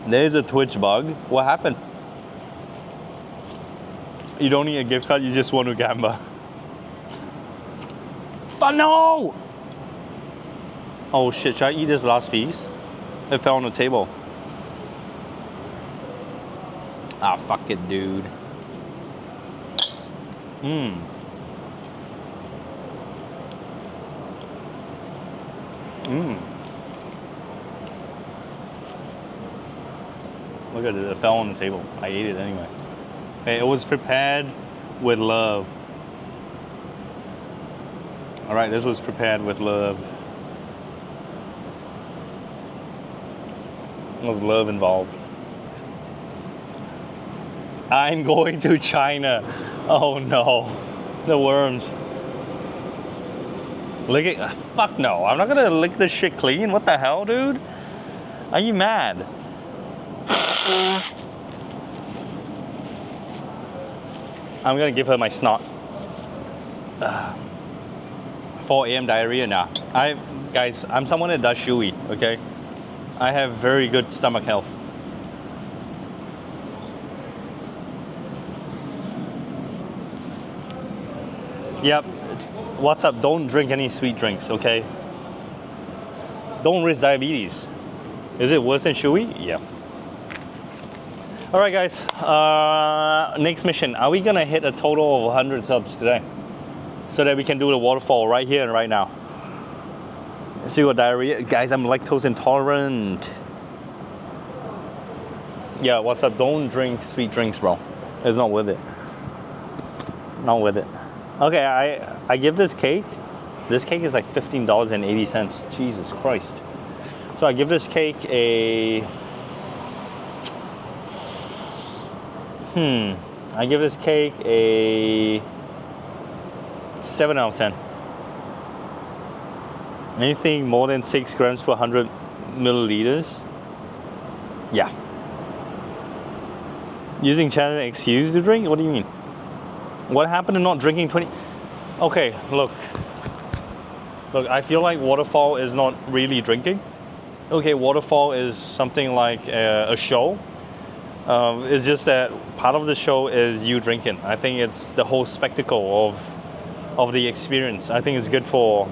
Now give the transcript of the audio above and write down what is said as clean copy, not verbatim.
There's a Twitch bug. What happened? You don't need a gift card, you just want to gamble. Oh no! Oh shit, should I eat this last piece? It fell on the table. Ah, fuck it, dude. Mmm. Mmm. Look at it, it fell on the table. I ate it anyway. Okay, it was prepared with love. All right, this was prepared with love. There was love involved. I'm going to China. Oh no, the worms. Lick it, fuck no. I'm not gonna lick this shit clean. What the hell, dude? Are you mad? I'm gonna give her my snot. 4 a.m. diarrhea now. Guys, I'm someone that does shui, okay? I have very good stomach health. Yep. What's up? Don't drink any sweet drinks, okay? Don't risk diabetes. Is it worse than shui? Yeah. All right, guys. Next mission. Are we gonna hit a total of 100 subs today, so that we can do the waterfall right here and right now? Let's see what diarrhea. Guys, I'm lactose intolerant. Yeah. What's up? Don't drink sweet drinks, bro. It's not worth it. Not worth it. Okay. I give this cake. This cake is like $15.80. Jesus Christ. So I give this cake a. I give this cake a 7 out of 10. Anything more than 6 grams per 100 milliliters? Yeah. Using China excuse to drink? What do you mean? What happened to not drinking 20? Okay, look. Look, I feel like waterfall is not really drinking. Okay, waterfall is something like a show. It's just that part of the show is you drinking. I think it's the whole spectacle of the experience. I think it's good for